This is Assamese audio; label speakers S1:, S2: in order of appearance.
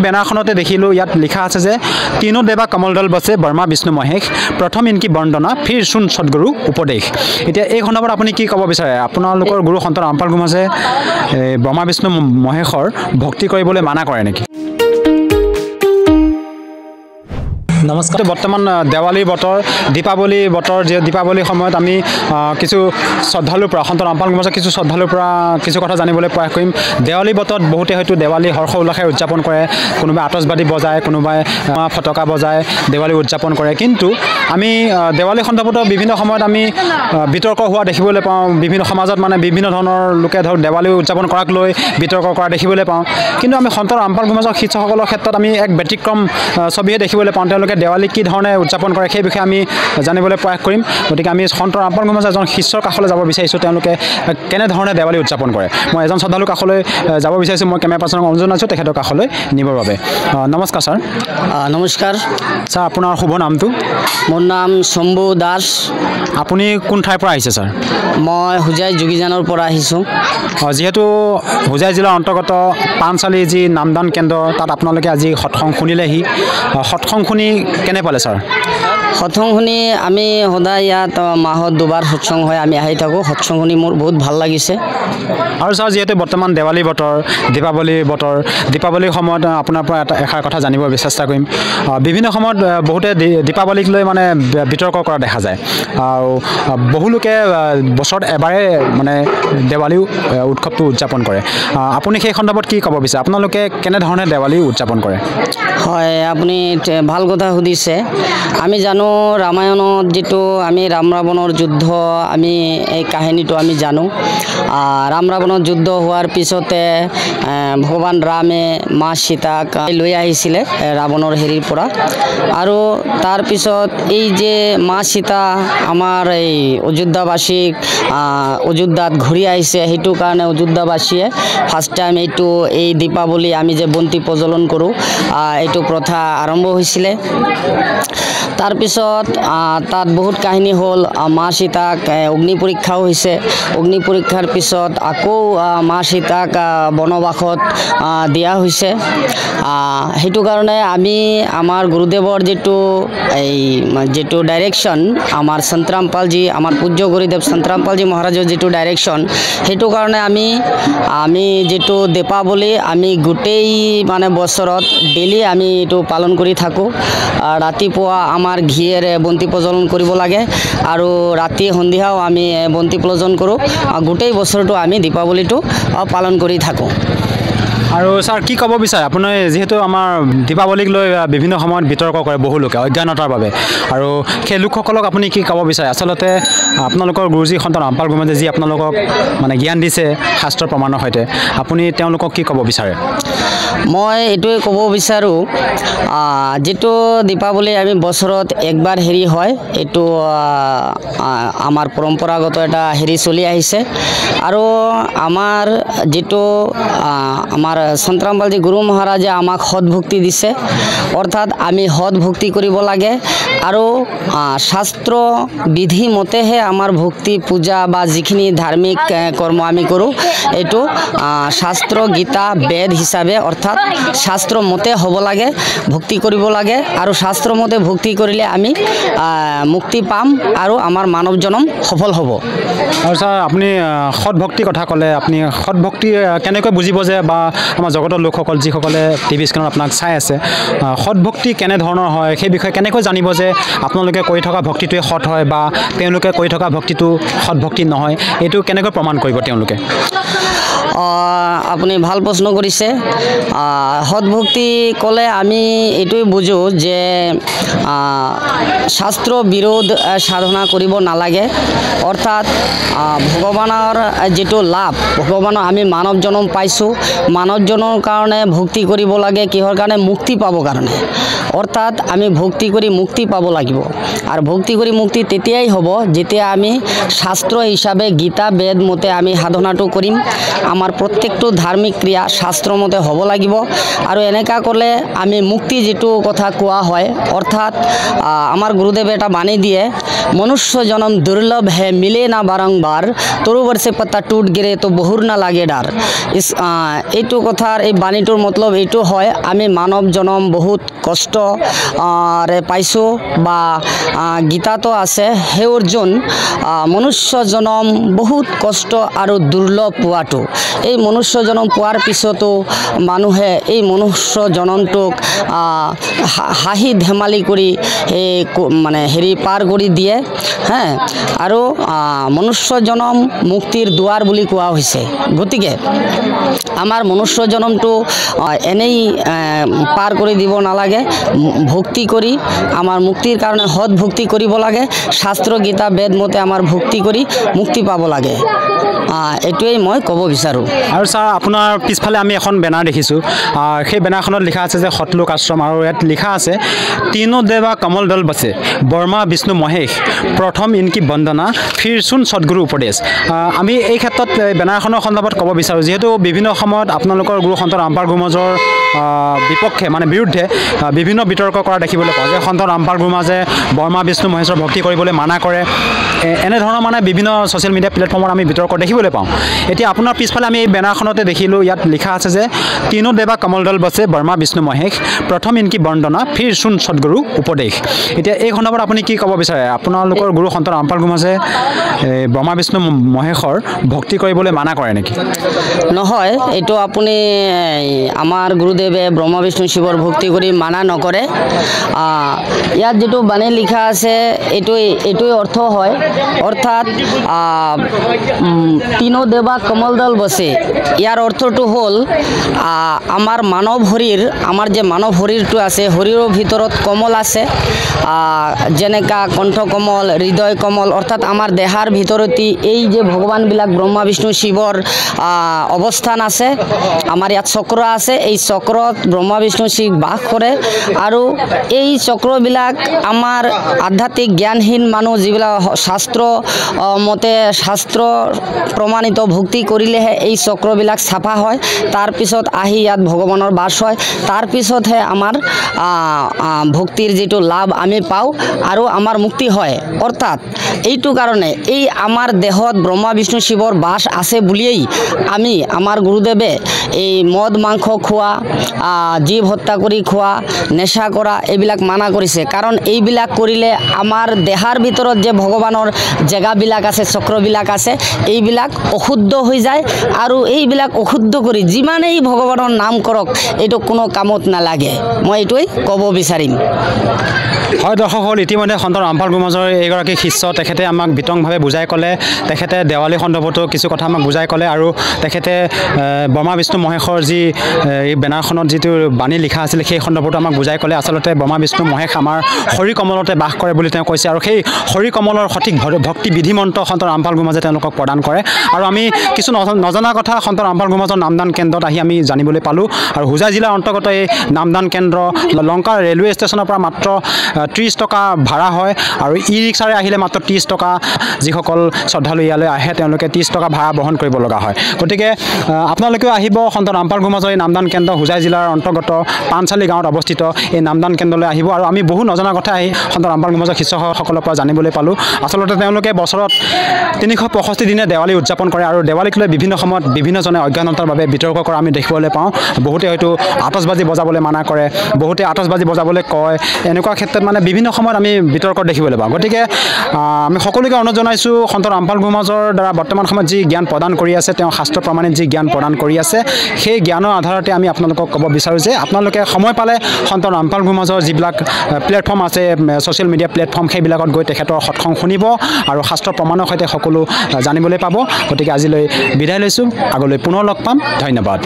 S1: বেনাৰখনতে দেখিলোঁ ইয়াত লিখা আছে যে तीनों देवा कमलदल बसे बर्मा विष्णु महेश प्रथम इनकी वंदना फिर सुन सद्गुरु उपदेश। এতিয়া এই সন্দৰ্ভত আপুনি কি ক'ব বিচাৰে? আপোনালোকৰ গুৰু সন্ত ৰামপাল গোহাঁইয়ে ব্ৰহ্মা বিষ্ণু মহেশৰ ভক্তি কৰিবলৈ মানা কৰে নেকি? নমস্কাৰ। বৰ্তমান দেৱালী বতৰ, দীপাৱলী বতৰ, যে দীপাৱলীৰ সময়ত আমি কিছু শ্ৰদ্ধালুৰ পৰা সন্ত ৰামপাল গোহাঁইৰ কিছু শ্ৰদ্ধালুৰ পৰা কিছু কথা জানিবলৈ প্ৰয়াস কৰিম। দেৱালী বতৰত বহুতে হয়তো দেৱালী হৰ্ষ উল্লাসেৰে উদযাপন কৰে, কোনোবাই আতচবাদী বজায়, কোনোবাই ফটকা বজায়, দেৱালী উদযাপন কৰে। কিন্তু আমি দেৱালী সন্দৰ্ভত বিভিন্ন সময়ত আমি বিতৰ্ক হোৱা দেখিবলৈ পাওঁ। বিভিন্ন সমাজত মানে বিভিন্ন ধৰণৰ লোকে ধৰক দেৱালী উদযাপন কৰাক লৈ বিতৰ্ক কৰা দেখিবলৈ পাওঁ। কিন্তু আমি সন্ত ৰামপাল গোহাঁইৰ শিষ্যসকলৰ ক্ষেত্ৰত আমি এক ব্যতিক্ৰম ছবিহে দেখিবলৈ পাওঁ। তেওঁলোকে দেৱালী কি ধৰণে উদযাপন কৰে সেই বিষয়ে আমি জানিবলৈ প্ৰয়াস কৰিম। গতিকে আমি সন্ত ৰামপাল গোহাঁইৰ এজন শিষ্যৰ কাষলৈ যাব বিচাৰিছোঁ, তেওঁলোকে কেনেধৰণে দেৱালী উদযাপন কৰে। মই এজন শ্ৰদ্ধালুৰ কাষলৈ যাব বিচাৰিছোঁ। মই কেমেৰা পাৰ্চনক অনুৰোধ জনাইছোঁ তেখেতৰ কাষলৈ নিবৰ বাবে। নমস্কাৰ ছাৰ।
S2: নমস্কাৰ
S1: ছাৰ, আপোনাৰ শুভ নামটো?
S2: মোৰ নাম শম্ভু দাস।
S1: আপুনি কোন ঠাইৰ পৰা আহিছে ছাৰ?
S2: মই হোজাই যোগীজানৰ পৰা আহিছোঁ।
S1: যিহেতু হোজাই জিলাৰ অন্তৰ্গত পাণচালি যি নামদান কেন্দ্ৰ, তাত আপোনালোকে আজি সৎসংগ শুনিলেহি। সৎসংগ শুনি কেনে পালে ছাৰ?
S2: সৎসংগ শুনি আমি সদায় ইয়াত মাহত দুবাৰ সৎসংগ হয়, আমি আহি থাকোঁ। সৎসংগ শুনি মোৰ বহুত ভাল লাগিছে।
S1: আৰু ছাৰ, যিহেতু বৰ্তমান দেৱালী বতৰ, দীপাৱলী বতৰ, দীপাৱলীৰ সময়ত আপোনাৰ পৰা এষাৰ কথা জানিব চেষ্টা কৰিম। বিভিন্ন সময়ত বহুতে দীপাৱলীক লৈ মানে বিতৰ্ক কৰা দেখা যায়, আৰু বহুলোকে বছৰত এবাৰে মানে দেৱালী উৎসৱটো উদযাপন কৰে। আপুনি সেই সন্দৰ্ভত কি ক'ব বিচাৰে? আপোনালোকে কেনেধৰণে দেৱালী উদযাপন কৰে?
S2: হয়, আপুনি ভাল কথা সুধিছে। আমি জানো ৰামায়ণত যিটো আমি ৰাম ৰাৱণৰ যুদ্ধ, আমি এই কাহিনীটো আমি জানো। ৰাম ৰাৱণৰ যুদ্ধ হোৱাৰ পিছতে ভগৱান ৰামে মা সীতাক লৈ আহিছিলে ৰাৱণৰ হেৰিৰ পৰা। আৰু তাৰপিছত এই যে মা সীতা আমাৰ এই অযোধ্যাবাসীক অযোধ্যাত ঘূৰি আহিছে, সেইটো কাৰণে অযোধ্যাবাসীয়ে ফাৰ্ষ্ট টাইম এই দীপাৱলী আমি যে বন্তি প্ৰজ্বলন কৰোঁ, এইটো প্ৰথা আৰম্ভ হৈছিলে। তাৰপিছত তাত বহুত কাহিনী হ'ল। মা সীতাক অগ্নি পৰীক্ষাও হৈছে। অগ্নি পৰীক্ষাৰ পিছত আকৌ মা সীতাক বনবাসত দিয়া হৈছে। সেইটো কাৰণে আমি আমাৰ গুৰুদেৱৰ যিটো ডাইৰেকশ্যন, আমাৰ সন্ত ৰামপালজী, আমাৰ পূজ্য গুৰুদেৱ সন্ত ৰামপালজী মহাৰাজৰ যিটো ডাইৰেকশ্যন, সেইটো কাৰণে আমি যিটো দীপাৱলী আমি গোটেই মানে বছৰত ডেইলি আমি এইটো পালন কৰি থাকোঁ। ৰাতিপুৱা আমাৰ ঘিয়েৰে বন্তি প্ৰজ্বলন কৰিব লাগে, আৰু ৰাতি সন্ধিয়াও আমি বন্তি প্ৰজ্বলন কৰোঁ। গোটেই বছৰটো আমি দীপাৱলীটো পালন কৰি থাকোঁ।
S1: আৰু ছাৰ, কি ক'ব বিচাৰে আপুনি? যিহেতু আমাৰ দীপাৱলীক লৈ বিভিন্ন সময়ত বিতৰ্ক কৰে বহু লোকে অজ্ঞানতাৰ বাবে, আৰু সেই লোকসকলক আপুনি কি ক'ব বিচাৰে? আচলতে আপোনালোকৰ গুৰুজী সন্ত ৰামপাল গোহাঁইয়ে যি আপোনালোকক মানে জ্ঞান দিছে শাস্ত্ৰৰ প্ৰমাণৰ সৈতে, আপুনি তেওঁলোকক কি ক'ব বিচাৰে?
S2: মই এইটোৱে ক'ব বিচাৰোঁ, যিটো দীপাৱলী আমি বছৰত একবাৰ হেৰি হয়, এইটো আমাৰ পৰম্পৰাগত এটা হেৰি চলি আহিছে। আৰু আমাৰ যিটো আমাৰ সন্ত ৰামপালজী গুৰু মহাৰাজে আমাক সৎ ভক্তি দিছে, অৰ্থাৎ আমি সৎ ভক্তি কৰিব লাগে। আৰু শাস্ত্ৰ বিধি মতেহে আমাৰ ভক্তি পূজা বা যিখিনি ধাৰ্মিক কৰ্ম আমি কৰোঁ, এইটো শাস্ত্ৰ গীতা বেদ হিচাপে, অৰ্থাৎ শাস্ত্ৰ মতে হ'ব লাগে, ভক্তি কৰিব লাগে। আৰু শাস্ত্ৰ মতে ভক্তি কৰিলে আমি মুক্তি পাম আৰু আমাৰ মানৱ জনম সফল হ'ব।
S1: আৰু ছাৰ, আপুনি সৎ ভক্তিৰ কথা ক'লে, আপুনি সৎ ভক্তি কেনেকৈ বুজিব যে, বা আমাৰ জগতৰ লোকসকল যিসকলে টিভি স্ক্ৰীণত আপোনাক চাই আছে, সৎ ভক্তি কেনেধৰণৰ হয় সেই বিষয়ে কেনেকৈ জানিব যে আপোনালোকে কৰি থকা ভক্তিটোৱে সৎ হয়, বা তেওঁলোকে কৰি থকা ভক্তিটো সৎ ভক্তি নহয়? এইটো কেনেকৈ প্ৰমাণ কৰিব তেওঁলোকে?
S2: আপুনি ভাল প্ৰশ্ন কৰিছে। সৎ ভক্তি ক'লে আমি এইটোৱে বুজোঁ যে শাস্ত্ৰ বিৰোধ সাধনা কৰিব নালাগে। অৰ্থাৎ ভগৱানৰ যিটো লাভ, ভগৱানৰ আমি মানৱ জনম পাইছোঁ, মানৱ জনৰ কাৰণে ভক্তি কৰিব লাগে। কিহৰ কাৰণে? মুক্তি পাবৰ কাৰণে। অৰ্থাৎ আমি ভক্তি কৰি মুক্তি পাব লাগিব। আৰু ভক্তি কৰি মুক্তি তেতিয়াই হ'ব যেতিয়া আমি শাস্ত্ৰ হিচাপে গীতা বেদ মতে আমি সাধনাটো কৰিম। আমাৰ প্ৰত্যেকটো ধাৰ্মিক ক্ৰিয়া শাস্ত্ৰমতে হ'ব লাগিব আৰু এনেকা কৰিলে আমি মুক্তি যেটো কথা কোৱা হয় অৰ্থাৎ আমাৰ গুৰুদেৱে এটা বাণী দিয়ে মনুষ্য জনম দুৰ্লভ হে মিলে না বাৰংবাৰ তৰু বৰ্ষে পত্তা টুট গিৰে তো বহুৰ না লাগে ডাৰ এইটো কথাৰ এই বাণীটোৰ মতলব এইটো হয় আমি মানৱ জনম বহুত কষ্ট পাইছোঁ বা গীতাতো আছে হে অৰ্জুন মনুষ্য জনম বহুত কষ্ট আৰু দুৰ্লভ পোৱাটো এই মনুষ্য জনম পোৱাৰ পিছতো মানুহে এই মনুষ্য জনমটোক হাঁহি ধেমালি কৰি মানে হেৰি পাৰ কৰি দিয়ে হ্যাঁ আৰু মনুষ্য জনম মুক্তিৰ দুৱাৰ বুলি কোৱা হৈছে গতিকে আমাৰ মনুষ্য জনমটো এনেই পাৰ কৰি দিব নালাগে ভক্তি কৰি আমাৰ মুক্তিৰ কাৰণে সৎ ভক্তি কৰিব লাগে শাস্ত্ৰ গীতা বেদ মতে আমাৰ ভক্তি কৰি মুক্তি পাব লাগে এইটোৱেই মই ক'ব বিচাৰোঁ
S1: আৰু ছাৰ আপোনাৰ পিছফালে আমি এখন বেনাৰ দেখিছোঁ সেই বেনাৰখনত লিখা আছে যে সতলোক আশ্ৰম আৰু ইয়াত লিখা আছে তিনো দেৱা কমল দল বসে বৰ্মা বিষ্ণু মহেশ প্ৰথম ইনকি বন্দনা ফিৰ চোন সদগুৰু উপদেশ আমি এই ক্ষেত্ৰত বেনাৰখনৰ সন্দৰ্ভত ক'ব বিচাৰোঁ যিহেতু বিভিন্ন সময়ত আপোনালোকৰ গুৰু সন্ত ৰামপাল গুৰুমজৰ বিপক্ষে মানে বিৰুদ্ধে বিভিন্ন বিতৰ্ক কৰা দেখিবলৈ পাওঁ যে সন্ত ৰামপাল গুৰুমজে বৰ্মা বিষ্ণু মহেশৰ ভক্তি কৰিবলৈ মানা কৰে এনেধৰণৰ মানে বিভিন্ন ছ'চিয়েল মিডিয়া প্লেটফৰ্মত আমি বিতৰ্ক দেখিবলৈ পাওঁ এতিয়া আপোনাৰ পিছফালে আমি এই বেনাৰখনতে দেখিলোঁ ইয়াত লিখা আছে যে তিনো দেৱা কমল দল বসে বৰ্মা বিষ্ণু মহেশ প্ৰথম ইনকি বন্দনা ফিৰ চোন সদগুৰু উপদেশ এতিয়া এই সন্দৰ্ভত আপুনি কি ক'ব বিচাৰে আপোনালোকৰ গুৰু সন্ত ৰামপাল গুৰুমজে ব্ৰহ্মা বিষ্ণু মহেশৰ ভক্তি কৰিবলৈ মানা কৰে নেকি
S2: নহয় এইটো আপুনি আমাৰ গুৰুদেৱে ব্ৰহ্মা বিষ্ণু শিৱৰ ভক্তি কৰি মানা নকৰে ইয়াত যেটো বাণী লিখা আছে এইটোৱে অৰ্থ হয় অৰ্থাৎ তিনো দেৱা কমল দল বসে ইয়াৰ অৰ্থটো হ'ল আমাৰ মানৱ শৰীৰ আমাৰ যে মানৱ শৰীৰটো আছে শৰীৰৰ ভিতৰত কমল আছে যেনেকা কণ্ঠ কমল হৃদয় কমল অৰ্থাৎ আমাৰ দেহাৰ ভিতৰতে এই যে ভগৱানবিলাক ব্ৰহ্মা বিষ্ণু শিৱৰ অৱস্থান আছে আমাৰ ইয়াত চক্ৰ আছে এই চক্ৰত ব্ৰহ্মা বিষ্ণু শিৱ বাস কৰে আৰু এই চক্ৰবিলাক আমাৰ আধ্যাত্মিক জ্ঞানহীন মানুহ যিবিলাক শাস্ত্ৰ মতে শাস্ত্ৰ প্ৰমাণিত ভক্তি কৰিলেহে এই চক্ৰবিলাক চাফা হয় তাৰপিছত আহি ইয়াত ভগৱানৰ বাস হয় তাৰপিছতহে আমাৰ ভক্তিৰ যেটো লাভ আমি পাওঁ আৰু আমাৰ মুক্তি হয় অৰ্থাৎ এইটো কাৰণে এই আমাৰ দেহত ব্ৰহ্মা বিষ্ণু শিৱৰ বাস আছে বুলিয়েই আমি আমাৰ গুৰুদেৱে এই মদ মাংস খোৱা জীৱ হত্যা কৰি খোৱা নেশা কৰা এইবিলাক মানা কৰিছে কাৰণ এইবিলাক কৰিলে আমাৰ দেহাৰ ভিতৰত যে ভগৱানৰ জেগাবিলাক আছে চক্ৰবিলাক আছে এইবিলাক অশুদ্ধ হৈ যায় আৰু এইবিলাক অশুদ্ধ কৰি যিমানেই ভগৱানৰ নাম কৰক এইটো কোনো কামত নালাগে মই এইটোৱেই ক'ব বিচাৰিম
S1: হয় দৰ্শকসকল ইতিমধ্যে সন্ত ৰামপাল গুৰুমজৰ এইগৰাকী শিষ্য তেখেতে আমাক বিতংভাৱে বুজাই ক'লে তেখেতে দেৱালী সন্দৰ্ভতো কিছু কথা আমাক বুজাই ক'লে আৰু তেখেতে ব্ৰহ্মা বিষ্ণু মহেশৰ যি এই বেনাৰখনত যিটো বাণী লিখা আছিলে সেই সন্দৰ্ভতো আমাক বুজাই ক'লে আচলতে ব্ৰহ্মা বিষ্ণু মহেশ আমাৰ হৰি কমলতে বাস কৰে বুলি তেওঁ কৈছে আৰু সেই হৰি কমলৰ সঠিক ভক্তি বিধি মন্ত্ৰ সন্ত ৰামপাল গুৰুমজে তেওঁলোকক প্ৰদান কৰে আৰু আমি কিছু নজনা কথা সন্ত ৰামপাল গুৰুমজৰ নামদান কেন্দ্ৰত আহি আমি জানিবলৈ পালোঁ আৰু হোজাই জিলাৰ অন্তৰ্গত এই নামদান কেন্দ্ৰ লংকা ৰেলৱে ষ্টেচনৰ পৰা মাত্ৰ 30 টকা ভাড়া হয় আৰু ই ৰিক্সাৰে আহিলে মাত্ৰ 30 টকা যিসকল শ্ৰদ্ধালু ইয়ালৈ আহে তেওঁলোকে 30 টকা ভাড়া বহন কৰিব লগা হয় গতিকে আপোনালোকেও আহিব সন্ত ৰামপাল গুৰুমজৰ এই নামদান কেন্দ্ৰ হোজাই জিলাৰ অন্তৰ্গত পানচালি গাঁৱত অৱস্থিত এই নামদান কেন্দ্ৰলৈ আহিব আৰু আমি বহু নজনা কথা আহি সন্ত ৰামপাল গুৰুমজৰ শিষ্যসকলৰ পৰা জানিবলৈ পালোঁ আচলতে তেওঁলোকে বছৰত 365 দিনে দেৱালী উদযাপন কৰে আৰু দেৱালীক লৈ বিভিন্ন সময়ত বিভিন্নজনে অজ্ঞানতাৰ বাবে বিতৰ্ক কৰা আমি দেখিবলৈ পাওঁ বহুতে হয়তো আতচবাজি বজাবলৈ মানা কৰে বহুতে আতচবাজি বজাবলৈ কয় এনেকুৱা ক্ষেত্ৰত মানে বিভিন্ন সময়ত আমি বিতৰ্ক দেখিবলৈ পাওঁ গতিকে আমি সকলোকে অনুৰোধ জনাইছোঁ সন্ত ৰামপাল গুৰুমজৰ দ্বাৰা বৰ্তমান সময়ত যি জ্ঞান প্ৰদান কৰি আছে তেওঁ শাস্ত্ৰ প্ৰমাণিত যি জ্ঞান প্ৰদান কৰি আছে সেই জ্ঞানৰ আধাৰতে আমি আপোনালোকক ক'ব বিচাৰোঁ যে আপোনালোকে সময় পালে সন্ত ৰামপাল গুৰুমজৰ যিবিলাক প্লেটফৰ্ম আছে ছ'চিয়েল মিডিয়া প্লেটফৰ্ম সেইবিলাকত গৈ তেখেতৰ সৎসং শুনিব আৰু শাস্ত্ৰ প্ৰমাণৰ সৈতে সকলো জানিবলৈ পাব গতিকে আজিলৈ বিদায় লৈছোঁ আগলৈ পুনৰ লগ পাম ধন্যবাদ